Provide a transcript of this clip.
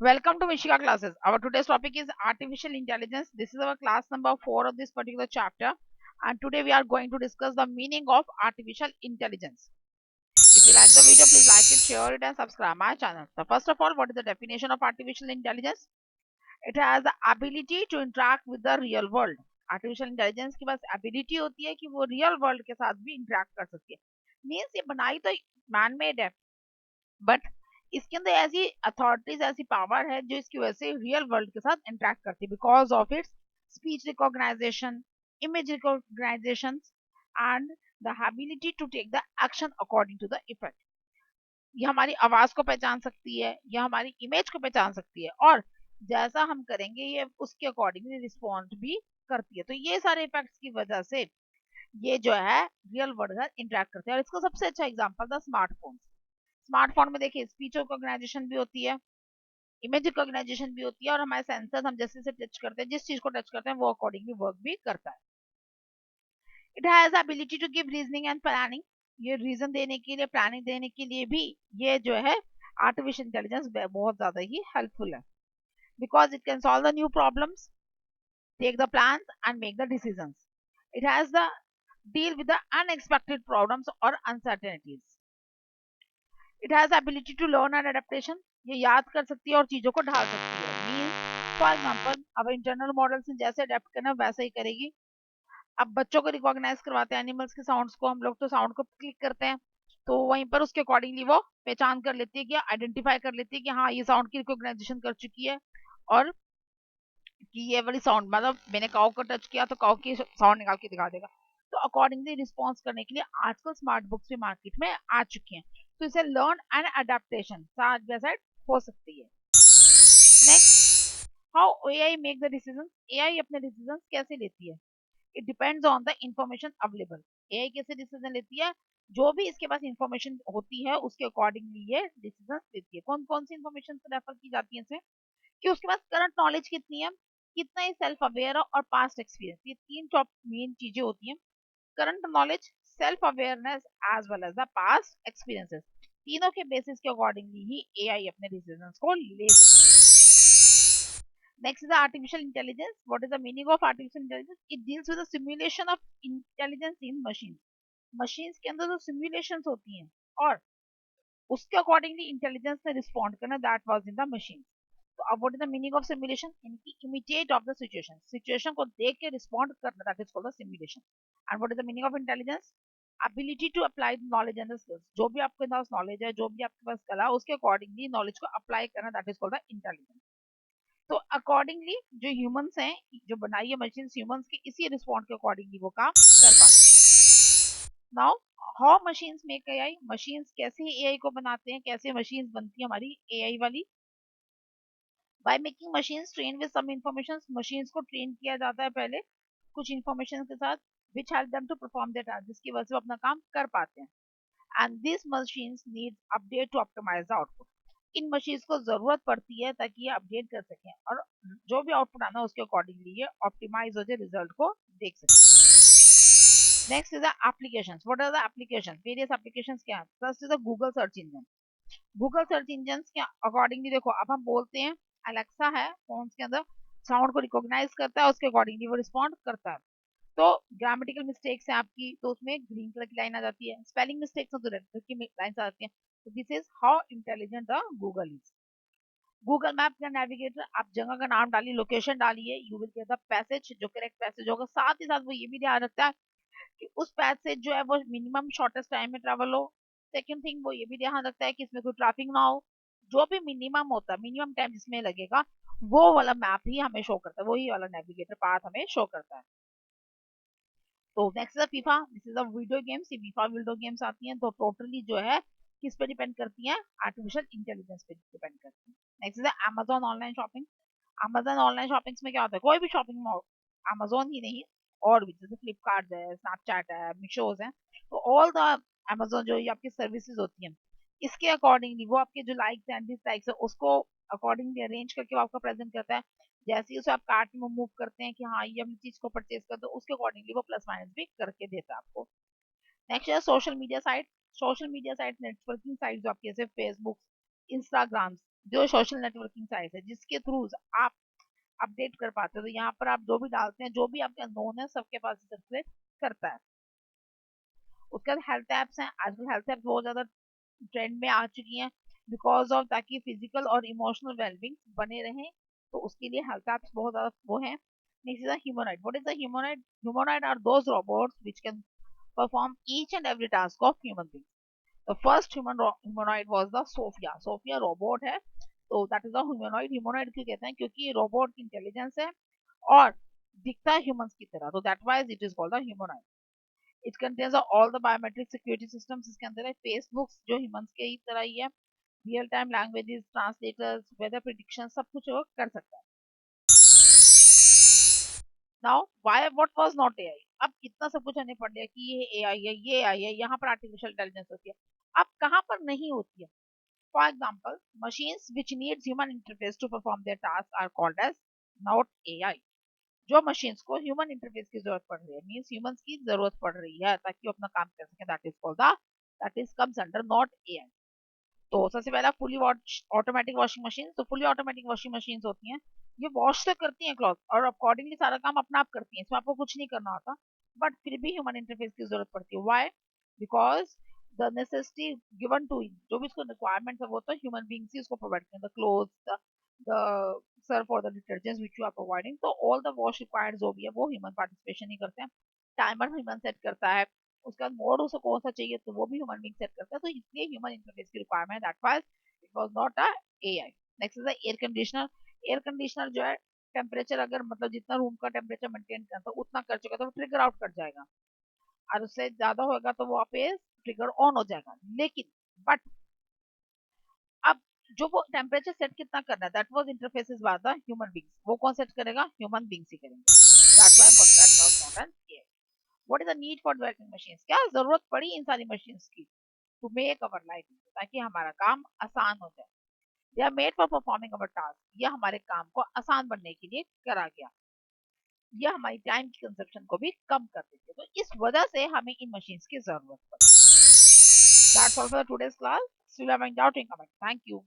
Welcome to Mishika classes. Our today's topic is artificial intelligence. This is our class number 4 of this particular chapter. And today we are going to discuss the meaning of artificial intelligence. If you like the video, please like it, share it and subscribe my channel. So first of all, what is the definition of artificial intelligence? It has the ability to interact with the real world. Artificial intelligence के पास ability होती है कि वो real world के साथ भी interact कर सकती है मीन्स ये बनाई तो मैन मेड है बट इसके अंदर ऐसी अथॉरिटीज ऐसी पावर है जो इसकी वजह से रियल वर्ल्ड के साथ इंटरेक्ट करती है because of its speech recognisation image recognisation and the ability to take the action according to the effect ये हमारी आवाज को पहचान सकती है ये हमारी इमेज को पहचान सकती है और जैसा हम करेंगे ये उसके अकॉर्डिंगली रिस्पॉन्ड भी करती है तो ये सारे इफेक्ट्स की वजह से ये जो है रियल वर्ल्ड का इंटरेक्ट करते हैं और इसका सबसे अच्छा एग्जांपल था स्मार्टफोन स्मार्टफोन में देखिए स्पीच रिकॉग्नाइजेशन भी होती है इमेज रिकॉग्नाइजेशन भी होती है और हमारे सेंसर्स हम जैसे से टच करते हैं जिस चीज को टच करते हैं वो अकॉर्डिंगली वर्क भी करता है it has ability to give reasoning and planning ये रीजन देने के लिए प्लानिंग देने के लिए भी ये जो है आर्टिफिशियल इंटेलिजेंस बहुत ज्यादा ही हेल्पफुल है because it can solve the new problems take the plans and make the decisions it has the deal with the unexpected problems or uncertainties it has ability to learn and adaptation ये याद कर सकती है और चीजों को ढाल सकती है मीन्स फॉर एग्जाम्पल अब इंटरनल मॉडल से जैसे अडेप्ट करना वैसा ही करेगी अब बच्चों को रिकॉग्नाइज करवाते हैं एनिमल्स के साउंड्स को हम लोग तो साउंड को क्लिक करते हैं तो वहीं पर उसके अकॉर्डिंगली वो पहचान कर लेती है कि आइडेंटिफाई कर लेती है कि हाँ ये साउंड की रिकॉग्नाइजेशन कर चुकी है और कि ये वाली साउंड मतलब मैंने काऊ को टच किया तो काऊ की साउंड निकाल के दिखा देगा तो अकॉर्डिंगली रिस्पॉन्स करने के लिए आजकल स्मार्ट बुक्स भी मार्केट में आ चुकी हैं तो इसे learn and adaptation side by side हो सकती है next how AI make the decision AI अपने डिसीजन कैसे लेती है it depends on the information available AI कैसे डिसीजन लेती है जो भी इसके पास इंफॉर्मेशन होती है उसके अकॉर्डिंगली ये डिसीजन लेती है कौन कौन सी इंफॉर्मेशन रेफर की जाती है इसमें कि उसके पास करंट नॉलेज कितनी है कितना ही सेल्फ अवेयर है और पास्ट एक्सपीरियंस ये तीन टॉप मेन चीजें होती हैं current knowledge self awareness as well as the past experiences तीनों के बेसिस के अकॉर्डिंगली ही एआई अपने डिसीजंस को ले सकती है next is artificial intelligence what is the meaning of artificial intelligence it deals with the simulation of intelligence in machine machines के अंदर जो सिमुलेशंस होती हैं और उसके अकॉर्डिंगली इंटेलिजेंस ने रिस्पॉन्ड करना that was in the machine तो अब what is the meaning of simulation इनकी imitate of the situation situation को देख के रिस्पॉन्ड करना that is called the simulation and what is the meaning of intelligence ability to apply knowledge and skills जो भी आपके पास नॉलेज है जो भी आपके पास कला है उसके अकॉर्डिंगली नॉलेज को अप्लाई करना that is called the intelligence तो अकॉर्डिंगली जो ह्यूमंस हैं जो बनाई है मशीन ह्यूमंस के इसी रिस्पॉन्ड के अकॉर्डिंगली वो काम कर पाती है now how machines make AI machines कैसे एआई को बनाते हैं कैसे मशीन्स बनती है हमारी एआई वाली by making machines train with some information machines को ट्रेन किया जाता है पहले कुछ इंफॉर्मेशन के साथ which help them to perform their task जिसकी वजह से वो अपना काम कर पाते हैं and this machines need update to optimise the output इन मशीन्स को जरूरत पड़ती है ताकि ये अपडेट कर सकें और जो भी आउटपुट आना है उसके अकॉर्डिंगली ये ऑप्टिमाइज हो जाए रिजल्ट को देख सकें next is the applications what are the applications various applications क्या है first is the Google search engine Google search engine के अकॉर्डिंगली देखो अब हम बोलते हैं अलेक्सा है फोन के अंदर साउंड को रिकॉग्नाइज करता है उसके अकॉर्डिंगली वो रिस्पॉन्ड करता है तो ग्रामेटिकल मिस्टेक्स है आपकी तो उसमें ग्रीन कलर की लाइन आ जाती है स्पेलिंग मिस्टेक्स है तो रेड कलर की लाइन आ जाती है तो this is how intelligent the Google is Google map का नेविगेटर आप जगह का नाम डालिए लोकेशन डालिए you will get the passage जो करेक्ट पैसेज होगा साथ ही साथ वो ये भी ध्यान रखता है कि उस पैसेज जो है वो मिनिमम शॉर्टेस्ट टाइम में ट्रेवल हो सेकंड थिंग वो ये भी ध्यान रखता है कि इसमें कोई ट्रैफिक ना हो जो भी मिनिमम होता है मिनिमम टाइम जिसमें लगेगा वो वाला मैप ही हमें शो करता है वही वाला नेविगेटर पाथ हमें शो करता है तो next is FIFA this is a video games ये फीफा वीडियो गेम्स आती हैं तो टोटली जो है किस पे डिपेंड करती हैं आर्टिफिशियल इंटेलिजेंस पे डिपेंड करती हैं next is Amazon online shopping Amazon online shopping में क्या होता है कोई भी शॉपिंग मॉल अमेजोन ही नहीं और भी जैसे फ्लिपकार्ट है स्नैपचैट है मीशोज है तो ऑल द अमेजोन जो ये आपकी सर्विसेज होती हैं इसके अकॉर्डिंगली वो आपके जो लाइक्स एंड डिसलाइक्स है उसको अकॉर्डिंगली अरेंज करके वो आपका प्रेजेंट करता है जैसे ही उसे आप कार्ट में मूव करते हैं कि हाँ ये अपनी चीज को परचेज कर दो उसके अकॉर्डिंगली वो प्लस माइनस भी करके देता है आपको नेक्स्ट है social media site networking site जो आपकी जैसे फेसबुक इंस्टाग्राम जो सोशल नेटवर्किंग साइट है जिसके थ्रू आप अपडेट कर पाते हो, तो यहाँ पर आप जो भी डालते हैं, जो भी आपके नोन है, सबके पास सर्कुलेट करता है। उसके बाद हेल्थ एप्स हैं, आजकल हेल्थ एप्स बहुत ज्यादा ट्रेंड में आ चुकी हैं बिकॉज ऑफ ताकि फिजिकल और इमोशनल वेलबींग बने रहें, तो उसके लिए हेल्थ एप्स बहुत ज्यादा वो है। Next is humanoid. What is the humanoid? Humanoid are those robots which can perform each and every task of human being. The first humanoid was the Sophia. Sophia robot है, तो that is the humanoid. Humanoid क्यों कहते हैं? क्योंकि robot की intelligence है और दिखता है ह्यूमंस की तरह, तो that why it is called the humanoid. It contains all the biometric security systems. इसके अंदर है फेसबुक्स जो ह्यूमंस के ही तरह ही है, real time languages, translators, weather prediction, सब कुछ वो कर सकता है। Now why what was not AI? अब कितना सब कुछ हमें पढ़ लिया कि ये एआई है, ये एआई है, यहाँ पर आर्टिफिशियल इंटेलिजेंस होती है। अब कहाँ पर नहीं होती है? For example, machines which needs human interface to perform their task are called as not AI. जो मशीन्स को ह्यूमन इंटरफेस की जरूरत पड़ रही है, मींस ह्यूमंस की जरूरत पड़ रही है ताकि वो अपना काम कर सके, that is called the that is comes under not AI. तो सबसे पहला फुली ऑटोमेटिक वॉशिंग मशीन। तो फुली ऑटोमेटिक वॉशिंग मशीन होती हैं, ये वॉश तो करती हैं क्लॉथ और अकॉर्डिंगली सारा काम अपना आप करती हैं, इसमें आपको कुछ नहीं करना होता, बट फिर भी ह्यूमन इंटरफेस की जरूरत पड़ती है। Why? Because the necessity given to in, जो भी इसको रिक्वायरमेंट है वो तो ह्यूमन बींग्स ही उसको प्रोवाइड करें, द क्लोथ्स, द सर्फ और the detergents which you are providing, तो ऑल द वॉश रिक्वायर्ड जो भी है वो ह्यूमन पार्टिसिपेशन ही करते हैं। टाइमर ह्यूमन सेट करता है, उसके बाद मोड उसे कौन सा चाहिए तो वो भी ह्यूमन बींग सेट करता है, तो इसलिए ह्यूमन इंटरफेस की requirement, that was it was not a AI. Next is the air conditioner. Air conditioner जो है टेम्परेचर अगर मतलब जितना रूम का टेम्परेचर मेंटेन करता है उतना कर चुका तो वो ट्रिगर आउट कर जाएगा, और उससे ज्यादा होगा तो वो वापस ट्रिगर ऑन हो जाएगा। लेकिन बट अब जो वो टेम्परेचर सेट कितना करना है, that was interfaces by the human beings, वो कौन सेट करेगा? ह्यूमन बींग्स ही करेंगे, that's why but that was not an AI. What is the need for developing machines? क्या जरूरत पड़ी इन सारी मशीन्स की? टू मेक अवर लाइफ, ताकि हमारा काम आसान हो जाए। They are made for performing our task, ये हमारे काम को आसान बनने के लिए करा गया, ये हमारी टाइम की कंजप्शन को भी कम कर देती है, तो इस वजह से हमें इन मशीन्स की जरूरत पड़ी। That's all for today's class. Still having doubt in comment. Thank you.